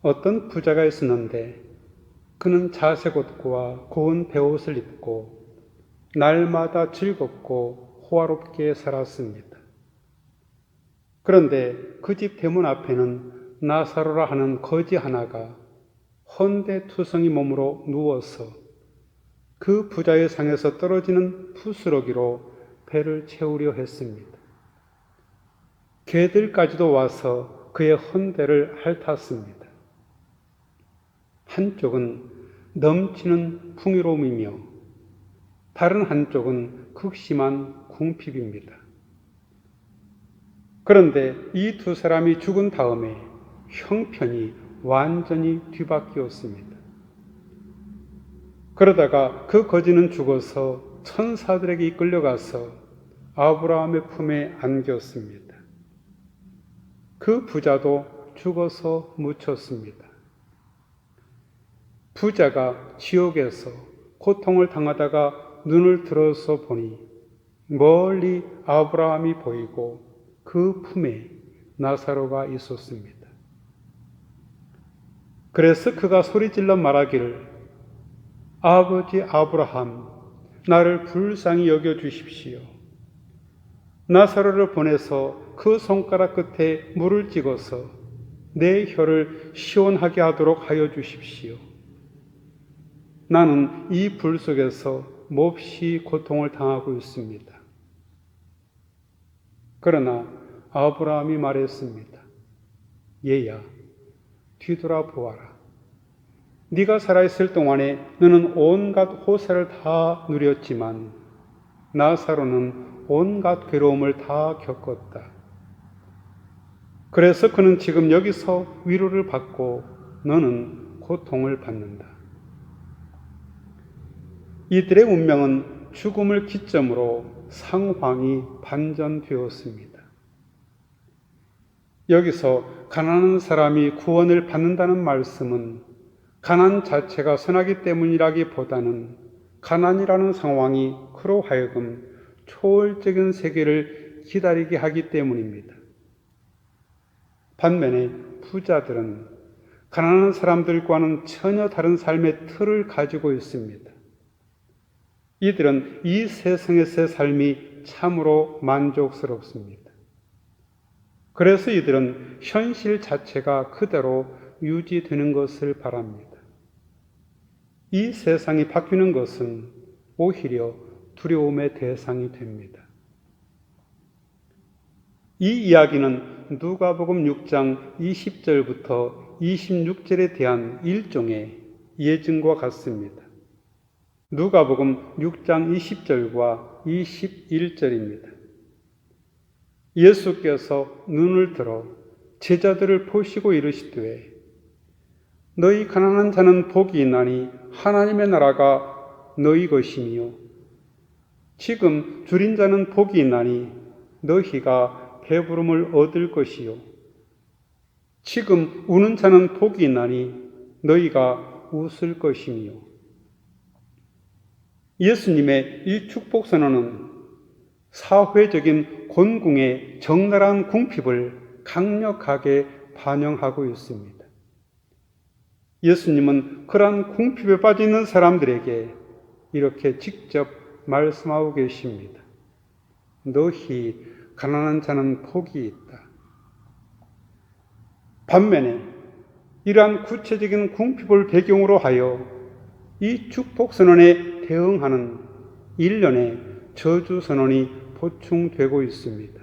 어떤 부자가 있었는데 그는 자색 옷과 고운 베옷을 입고 날마다 즐겁고 호화롭게 살았습니다. 그런데 그 집 대문 앞에는 나사로라 하는 거지 하나가 헌데투성이 몸으로 누워서 그 부자의 상에서 떨어지는 부스러기로 배를 채우려 했습니다. 개들까지도 와서 그의 헌대를 핥았습니다. 한쪽은 넘치는 풍요로움이며 다른 한쪽은 극심한 궁핍입니다. 그런데 이 두 사람이 죽은 다음에 형편이 완전히 뒤바뀌었습니다. 그러다가 그 거지는 죽어서 천사들에게 이끌려가서 아브라함의 품에 안겼습니다. 그 부자도 죽어서 묻혔습니다. 부자가 지옥에서 고통을 당하다가 눈을 들어서 보니 멀리 아브라함이 보이고 그 품에 나사로가 있었습니다. 그래서 그가 소리질러 말하기를 아버지 아브라함, 나를 불쌍히 여겨주십시오. 나사로를 보내서 그 손가락 끝에 물을 찍어서 내 혀를 시원하게 하도록 하여 주십시오. 나는 이 불 속에서 몹시 고통을 당하고 있습니다. 그러나 아브라함이 말했습니다. 얘야, 뒤돌아보아라. 네가 살아있을 동안에 너는 온갖 호세를 다 누렸지만 나사로는 온갖 괴로움을 다 겪었다. 그래서 그는 지금 여기서 위로를 받고 너는 고통을 받는다. 이들의 운명은 죽음을 기점으로 상황이 반전되었습니다. 여기서 가난한 사람이 구원을 받는다는 말씀은 가난 자체가 선하기 때문이라기보다는 가난이라는 상황이 그로 하여금 초월적인 세계를 기다리게 하기 때문입니다. 반면에 부자들은 가난한 사람들과는 전혀 다른 삶의 틀을 가지고 있습니다. 이들은 이 세상에서의 삶이 참으로 만족스럽습니다. 그래서 이들은 현실 자체가 그대로 유지되는 것을 바랍니다. 이 세상이 바뀌는 것은 오히려 두려움의 대상이 됩니다. 이 이야기는 누가복음 6장 20절부터 26절에 대한 일종의 예증과 같습니다. 누가복음 6장 20절과 21절입니다. 예수께서 눈을 들어 제자들을 보시고 이르시되 너희 가난한 자는 복이 있나니 하나님의 나라가 너희 것이며 지금 줄인 자는 복이 있나니 너희가 배부름을 얻을 것이요 지금 우는 자는 복이 있나니 너희가 웃을 것이며 예수님의 이 축복 선언은 사회적인 곤궁의 적나라한 궁핍을 강력하게 반영하고 있습니다. 예수님은 그러한 궁핍에 빠져 있는 사람들에게 이렇게 직접 말씀하고 계십니다. 너희 가난한 자는 복이 있다. 반면에 이러한 구체적인 궁핍을 배경으로 하여 이 축복 선언에 대응하는 일련의 저주 선언이 보충되고 있습니다.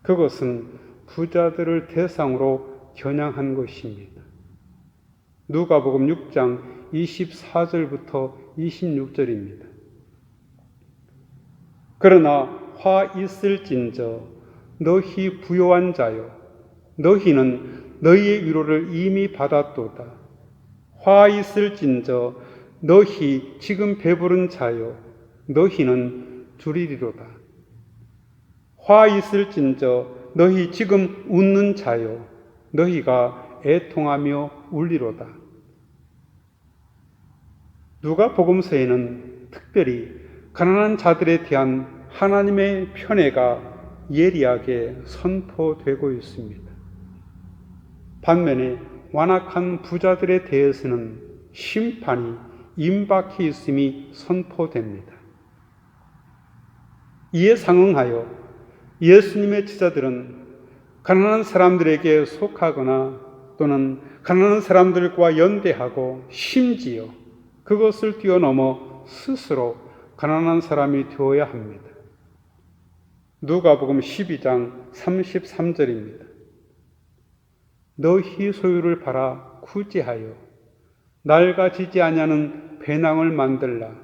그것은 부자들을 대상으로 겨냥한 것입니다. 누가복음 6장 24절부터 26절입니다. 그러나 화 있을진저 너희 부요한 자여 너희는 너희의 위로를 이미 받았도다. 화 있을진저 너희 지금 배부른 자여 너희는 줄이리로다. 화 있을진저 너희 지금 웃는 자여 너희가 애통하며 울리로다. 누가복음서에는 특별히 가난한 자들에 대한 하나님의 편애가 예리하게 선포되고 있습니다. 반면에 완악한 부자들에 대해서는 심판이 임박해 있음이 선포됩니다. 이에 상응하여 예수님의 제자들은 가난한 사람들에게 속하거나 또는 가난한 사람들과 연대하고 심지어 그것을 뛰어넘어 스스로 가난한 사람이 되어야 합니다. 누가복음 12장 33절입니다. 너희 소유를 팔아 구제하여 낡아지지 아니하는 배낭을 만들라.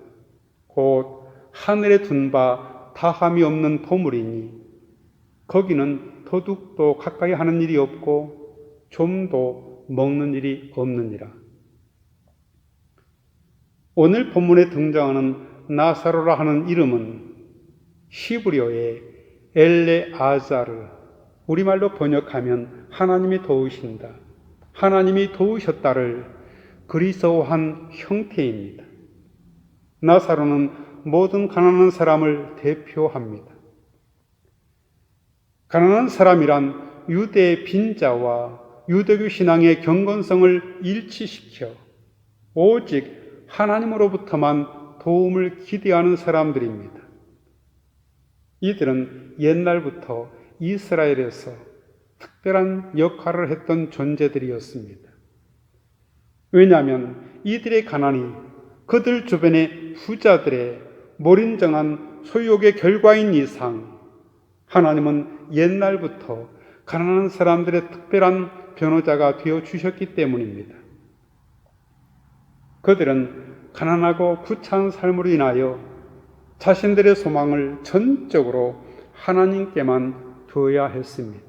곧 하늘에 둔 바 다함이 없는 보물이니 거기는 도둑도 가까이 하는 일이 없고 좀도 먹는 일이 없느니라. 오늘 본문에 등장하는 나사로라 하는 이름은 히브리어의 엘레아자르, 우리말로 번역하면 하나님이 도우신다, 하나님이 도우셨다를 그리스어한 형태입니다. 나사로는 모든 가난한 사람을 대표합니다. 가난한 사람이란 유대의 빈자와 유대교 신앙의 경건성을 일치시켜 오직 하나님으로부터만 도움을 기대하는 사람들입니다. 이들은 옛날부터 이스라엘에서 특별한 역할을 했던 존재들이었습니다. 왜냐하면 이들의 가난이 그들 주변의 부자들의 몰인정한 소유욕의 결과인 이상 하나님은 옛날부터 가난한 사람들의 특별한 변호자가 되어 주셨기 때문입니다. 그들은 가난하고 구차한 삶으로 인하여 자신들의 소망을 전적으로 하나님께만 두어야 했습니다.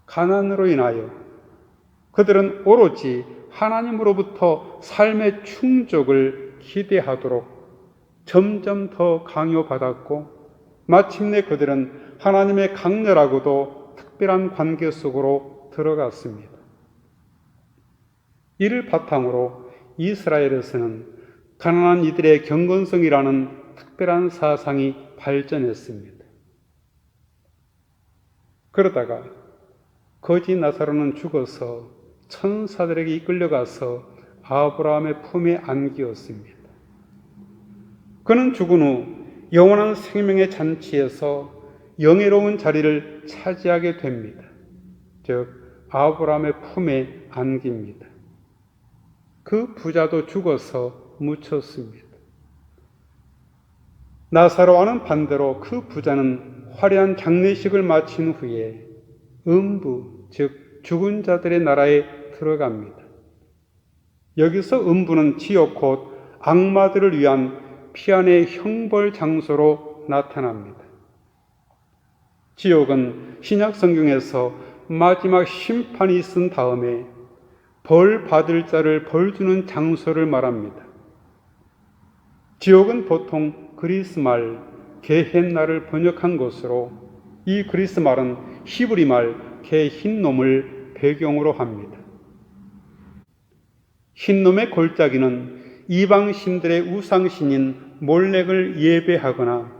가난으로 인하여 그들은 오로지 하나님으로부터 삶의 충족을 기대하도록 점점 더 강요받았고 마침내 그들은 하나님의 강렬하고도 특별한 관계 속으로 들어갔습니다. 이를 바탕으로 이스라엘에서는 가난한 이들의 경건성이라는 특별한 사상이 발전했습니다. 그러다가 거지 나사로는 죽어서 천사들에게 이끌려가서 아브라함의 품에 안기었습니다. 그는 죽은 후 영원한 생명의 잔치에서 영예로운 자리를 차지하게 됩니다. 즉 아브라함의 품에 안깁니다. 그 부자도 죽어서 묻혔습니다. 나사로와는 반대로 그 부자는 화려한 장례식을 마친 후에 음부, 즉 죽은 자들의 나라에 들어갑니다. 여기서 음부는 지옥 곧 악마들을 위한 피안의 형벌 장소로 나타납니다. 지옥은 신약 성경에서 마지막 심판이 있은 다음에 벌 받을 자를 벌 주는 장소를 말합니다. 지옥은 보통 그리스 말 게헨나를 번역한 것으로 이 그리스 말은 히브리 말 게힌놈을 배경으로 합니다. 흰놈의 골짜기는 이방 신들의 우상신인 몰렉을 예배하거나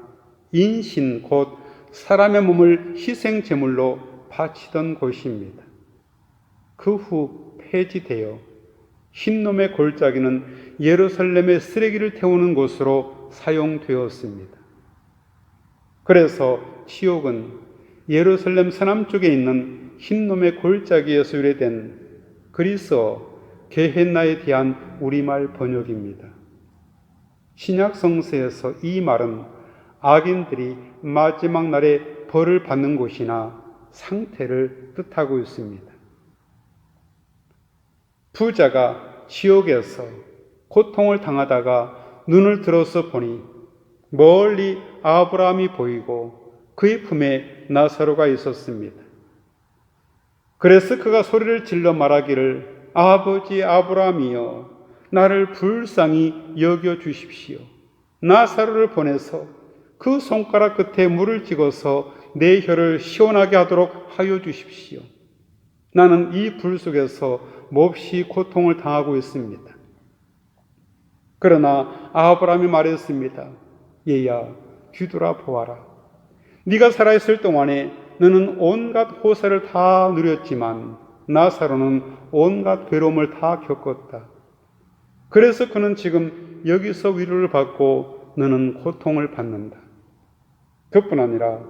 인신 곧 사람의 몸을 희생 제물로 바치던 곳입니다. 그 후 폐지되어 흰놈의 골짜기는 예루살렘의 쓰레기를 태우는 곳으로 사용되었습니다. 그래서 지옥은 예루살렘 서남쪽에 있는 흰놈의 골짜기에서 유래된 그리스어 게헨나에 대한 우리말 번역입니다. 신약 성서에서 이 말은 악인들이 마지막 날에 벌을 받는 곳이나 상태를 뜻하고 있습니다. 부자가 지옥에서 고통을 당하다가 눈을 들어서 보니 멀리 아브라함이 보이고 그의 품에 나사로가 있었습니다. 그래서 그가 소리를 질러 말하기를 아버지 아브라함이여 나를 불쌍히 여겨 주십시오. 나사로를 보내서 그 손가락 끝에 물을 찍어서 내 혀를 시원하게 하도록 하여 주십시오. 나는 이 불 속에서 몹시 고통을 당하고 있습니다. 그러나 아브라함이 말했습니다. 얘야 뒤돌아 보아라. 네가 살아있을 동안에 너는 온갖 호사를 다 누렸지만 나사로는 온갖 괴로움을 다 겪었다. 그래서 그는 지금 여기서 위로를 받고 너는 고통을 받는다. 그뿐 아니라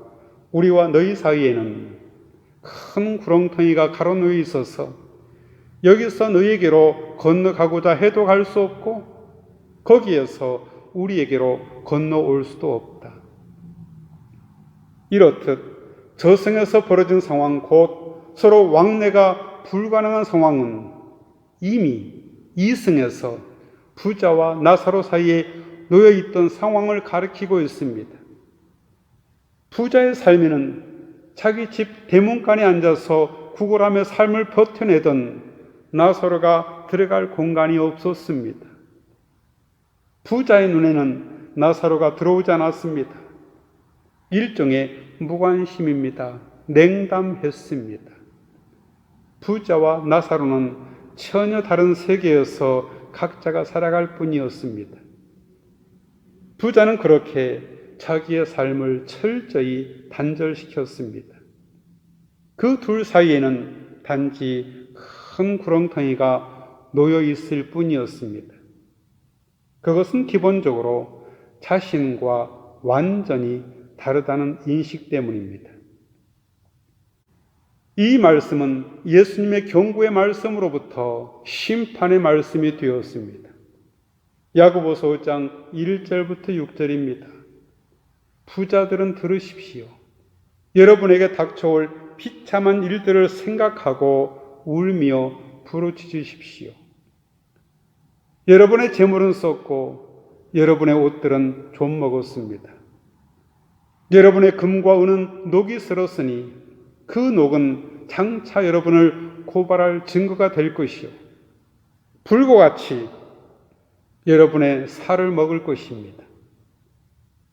우리와 너희 사이에는 큰 구렁텅이가 가로놓여 있어서 여기서 너희에게로 건너가고자 해도 갈 수 없고 거기에서 우리에게로 건너올 수도 없다. 이렇듯 저승에서 벌어진 상황, 곧 서로 왕래가 불가능한 상황은 이미 이승에서 부자와 나사로 사이에 놓여 있던 상황을 가리키고 있습니다. 부자의 삶에는 자기 집 대문간에 앉아서 구걸하며 삶을 버텨내던 나사로가 들어갈 공간이 없었습니다. 부자의 눈에는 나사로가 들어오지 않았습니다. 일종의 무관심입니다. 냉담했습니다. 부자와 나사로는 전혀 다른 세계에서 각자가 살아갈 뿐이었습니다. 부자는 그렇게 자기의 삶을 철저히 단절시켰습니다. 그 둘 사이에는 단지 큰 구렁텅이가 놓여 있을 뿐이었습니다. 그것은 기본적으로 자신과 완전히 다르다는 인식 때문입니다. 이 말씀은 예수님의 경고의 말씀으로부터 심판의 말씀이 되었습니다. 야고보서 5장 1절부터 6절입니다. 부자들은 들으십시오. 여러분에게 닥쳐올 비참한 일들을 생각하고 울며 부르짖으십시오. 여러분의 재물은 썩고 여러분의 옷들은 좀 먹었습니다. 여러분의 금과 은은 녹이 슬었으니 그 녹은 장차 여러분을 고발할 증거가 될 것이요 불과 같이 여러분의 살을 먹을 것입니다.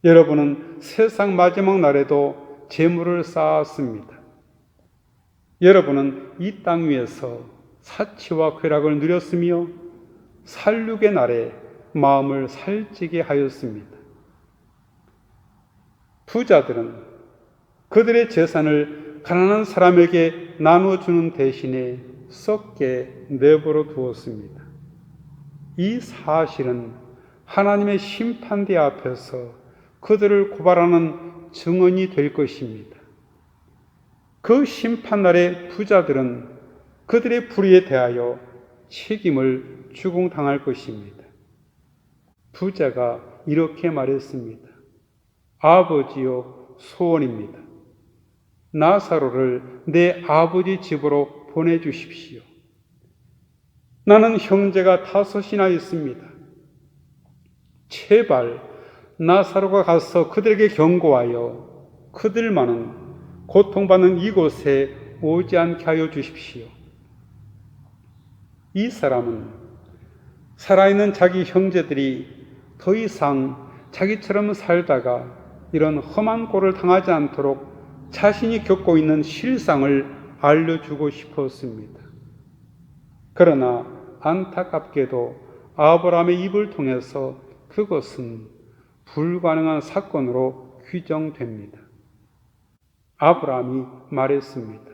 여러분은 세상 마지막 날에도 재물을 쌓았습니다. 여러분은 이 땅 위에서 사치와 쾌락을 누렸으며 살육의 날에 마음을 살찌게 하였습니다. 부자들은 그들의 재산을 가난한 사람에게 나눠주는 대신에 썩게 내버려 두었습니다. 이 사실은 하나님의 심판대 앞에서 그들을 고발하는 증언이 될 것입니다. 그 심판날에 부자들은 그들의 불의에 대하여 책임을 추궁당할 것입니다. 부자가 이렇게 말했습니다. 아버지여, 소원입니다. 나사로를 내 아버지 집으로 보내주십시오. 나는 형제가 5이나 있습니다. 제발 나사로가 가서 그들에게 경고하여 그들만은 고통받는 이곳에 오지 않게 하여 주십시오. 이 사람은 살아있는 자기 형제들이 더 이상 자기처럼 살다가 이런 험한 꼴을 당하지 않도록 자신이 겪고 있는 실상을 알려주고 싶었습니다. 그러나 안타깝게도 아브라함의 입을 통해서 그것은 불가능한 사건으로 규정됩니다. 아브라함이 말했습니다.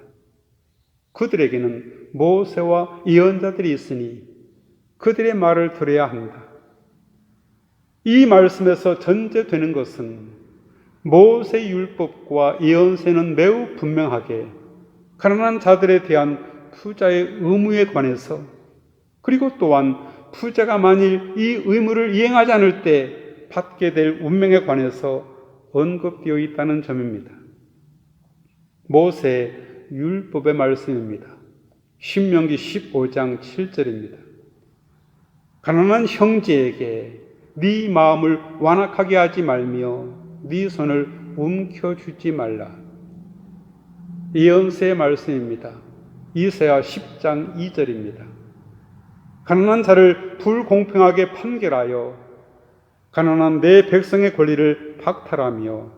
그들에게는 모세와 예언자들이 있으니 그들의 말을 들어야 한다. 이 말씀에서 전제되는 것은 모세 율법과 예언서는 매우 분명하게 가난한 자들에 대한 부자의 의무에 관해서 그리고 또한 부자가 만일 이 의무를 이행하지 않을 때 받게 될 운명에 관해서 언급되어 있다는 점입니다. 모세 율법의 말씀입니다. 신명기 15장 7절입니다. 가난한 형제에게 네 마음을 완악하게 하지 말며 네 손을 움켜쥐지 말라. 예언서의 말씀입니다. 이사야 10장 2절입니다. 가난한 자를 불공평하게 판결하여 가난한 내 백성의 권리를 박탈하며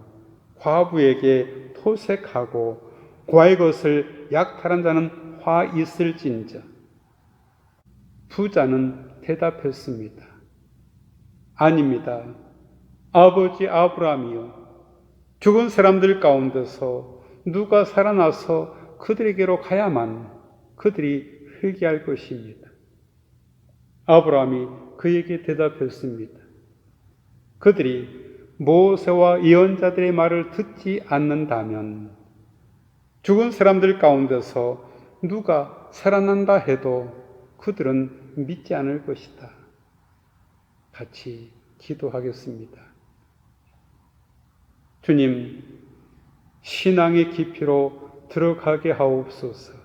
과부에게 토색하고 고아의 것을 약탈한 자는 화 있을진저. 부자는 대답했습니다. 아닙니다. 아버지 아브라함이요. 죽은 사람들 가운데서 누가 살아나서 그들에게로 가야만 그들이 회개할 것입니다. 아브라함이 그에게 대답했습니다. 그들이 모세와 예언자들의 말을 듣지 않는다면 죽은 사람들 가운데서 누가 살아난다 해도 그들은 믿지 않을 것이다. 같이 기도하겠습니다. 주님, 신앙의 깊이로 들어가게 하옵소서.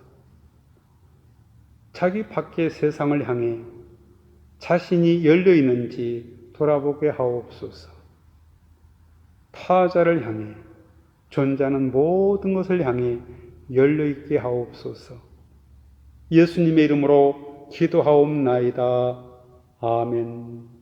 자기 밖의 세상을 향해 자신이 열려 있는지 돌아보게 하옵소서. 타자를 향해, 존재하는 모든 것을 향해 열려 있게 하옵소서. 예수님의 이름으로 기도하옵나이다. 아멘.